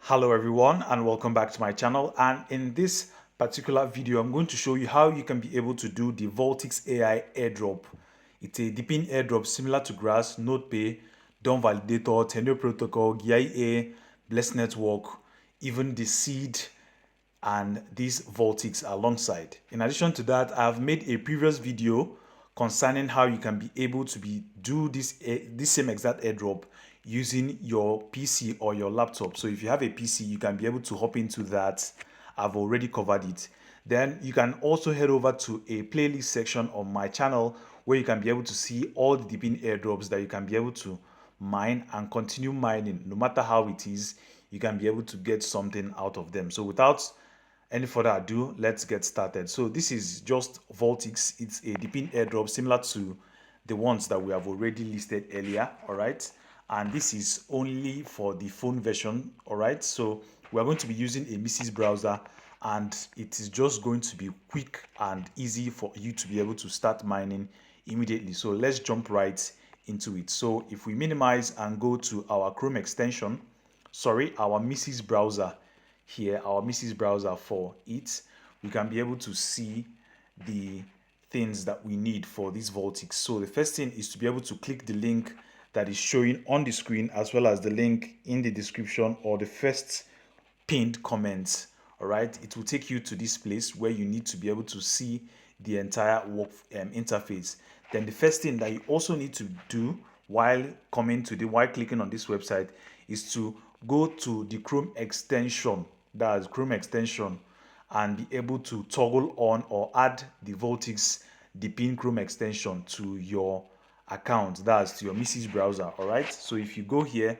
Hello everyone and welcome back to my channel, and in this particular video I'm going to show you how you can be able to do the Voltix AI airdrop. It's a Depin airdrop similar to Grass, NODEPAY, Done Validator, TENEO protocol, GAEA, Blessed Network, even the seed and this Voltix alongside. In addition to that, I have made a previous video concerning how you can be able to do this same exact airdrop using your PC or your laptop. So if you have a PC, you can be able to hop into that. I've already covered it. Then you can also head over to a playlist section on my channel where you can be able to see all the Depin airdrops that you can be able to mine and continue mining. No matter how it is, you can be able to get something out of them. So without any further ado, let's get started. So this is just Voltix. It's a Depin airdrop similar to the ones that we have already listed earlier. All right, and this is only for the phone version. All right, so we are going to be using a Mrs. browser, and it is just going to be quick and easy for you to be able to start mining immediately. So let's jump right into it. So if we minimize and go to our Chrome extension, sorry, our Mrs. browser here, our Mrs. browser for it, we can be able to see the things that we need for this Voltix. So the first thing is to be able to click the link that is showing on the screen, as well as the link in the description or the first pinned comment. All right, it will take you to this place where you need to be able to see the entire work interface. Then the first thing that you also need to do while clicking on this website is to go to the Chrome extension, that's Chrome extension, and be able to toggle on or add the Voltix Depin Chrome extension to your account, that's to your Mrs. browser. All right, so if you go here,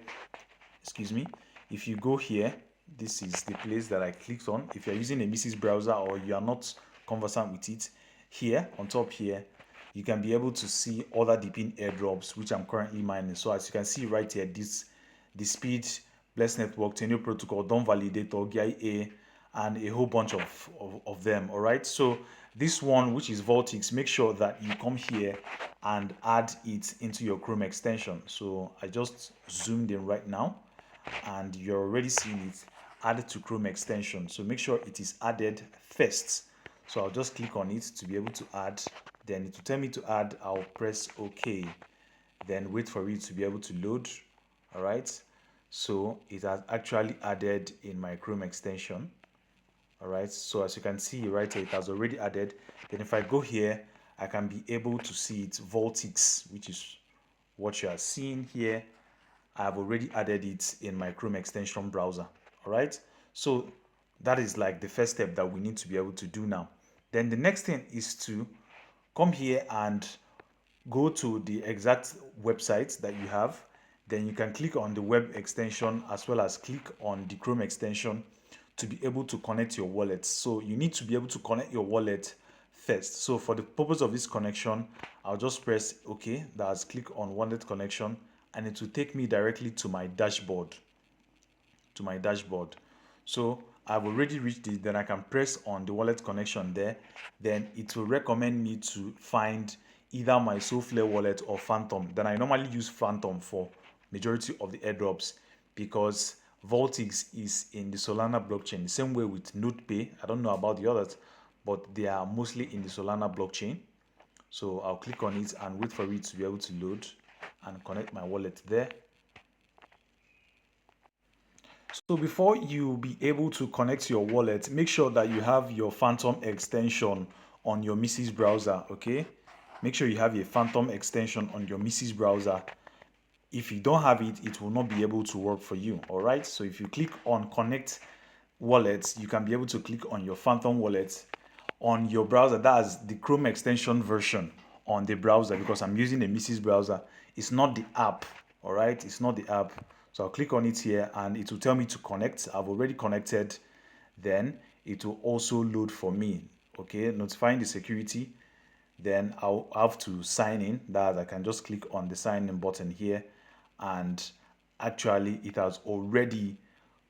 excuse me, if you go here, this is the place that I clicked on. If you're using a Mrs. browser or you are not conversant with it, here on top here, you can be able to see other Depin airdrops which I'm currently mining. So as you can see right here, this Despeed, Blessed Network, TENEO protocol, Done Validator, GAEA, and a whole bunch of them. All right, so this one, which is Voltix, make sure that you come here and add it into your Chrome extension. So I just zoomed in right now and you're already seeing it added to Chrome extension. So make sure it is added first. So I'll just click on it to be able to add. Then it will tell me to add. I'll press OK. Then wait for it to be able to load. All right, so it has actually added in my Chrome extension. All right, so as you can see right here, it has already added. Then if I go here, I can be able to see it Voltix, which is what you are seeing here. I have already added it in my Chrome extension browser. All right, so that is like the first step that we need to be able to do now. Then the next thing is to come here and go to the exact website that you have. Then you can click on the web extension as well as click on the Chrome extension to be able to connect your wallet. So you need to be able to connect your wallet first. So for the purpose of this connection, I'll just press OK. That's click on wallet connection, and it will take me directly to my dashboard. So I've already reached it. Then I can press on the wallet connection there. Then it will recommend me to find either my Soulflare wallet or Phantom. Then I normally use Phantom for majority of the airdrops because Voltix is in the Solana blockchain, the same way with NODEPAY. I don't know about the others, but they are mostly in the Solana blockchain. So I'll click on it and wait for it to be able to load and connect my wallet there. So before you be able to connect your wallet, make sure that you have your Phantom extension on your Mrs. browser, okay? Make sure you have a Phantom extension on your Mrs. browser. If you don't have it, it will not be able to work for you, all right? So if you click on connect wallets, you can be able to click on your Phantom wallet on your browser. That's the Chrome extension version on the browser, because I'm using a Mrs. browser. It's not the app, all right? It's not the app. So I'll click on it here and it will tell me to connect. I've already connected. Then it will also load for me, okay? Notifying the security. Then I'll have to sign in. That I can just click on the sign in button here, and actually it has already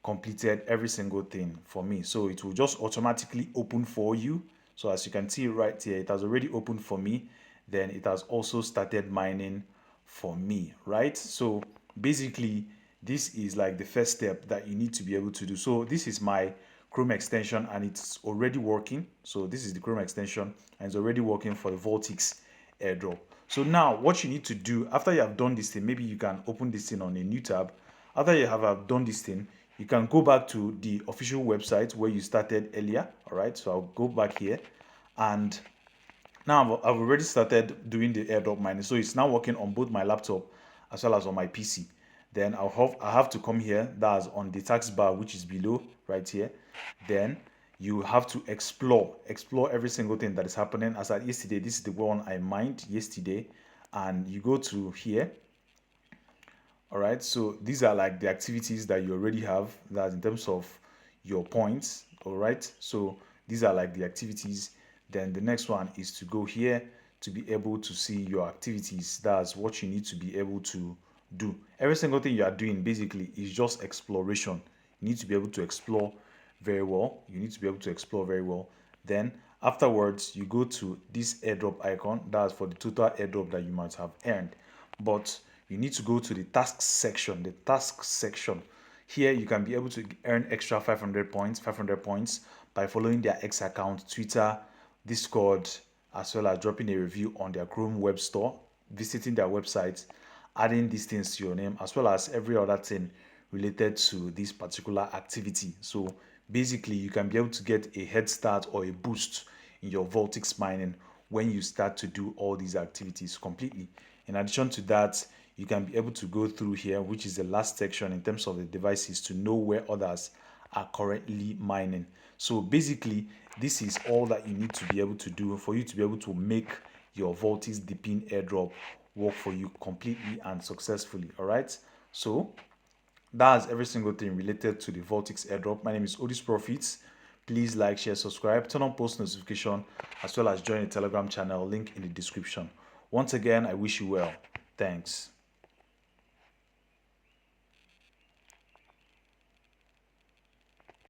completed every single thing for me. So it will just automatically open for you. So as you can see right here, it has already opened for me. Then it has also started mining for me, right? So basically this is like the first step that you need to be able to do. So this is my Chrome extension and it's already working. So this is the Chrome extension and it's already working for the Voltix Airdrop. So now what you need to do after you have done this thing, maybe you can open this thing on a new tab. After you have done this thing, you can go back to the official website where you started earlier. All right, so I'll go back here, and now I've already started doing the airdrop mining. So it's now working on both my laptop as well as on my PC. Then I have to come here, that's on the taskbar, which is below right here. Then you have to explore every single thing that is happening. As at yesterday, this is the one I mined yesterday, and you go to here. All right, so these are like the activities that you already have, that in terms of your points. All right, so these are like the activities. Then the next one is to go here to be able to see your activities. That's what you need to be able to do. Every single thing you are doing basically is just exploration. You need to be able to explore very well. You need to be able to explore very well. Then afterwards, you go to this airdrop icon. That's for the total airdrop that you might have earned. But you need to go to the tasks section. The tasks section. Here you can be able to earn extra 500 points by following their X account, Twitter, Discord, as well as dropping a review on their Chrome web store, visiting their website, adding these things to your name, as well as every other thing related to this particular activity. So basically, you can be able to get a head start or a boost in your Voltix mining when you start to do all these activities completely. In addition to that, you can be able to go through here, which is the last section in terms of the devices, to know where others are currently mining. So basically, this is all that you need to be able to do for you to be able to make your Voltix Depin airdrop work for you completely and successfully. All right, so that's every single thing related to the Voltix airdrop. My name is Odis Profits. Please like, share, subscribe, turn on post notification, as well as join the Telegram channel, link in the description. Once again, I wish you well. Thanks.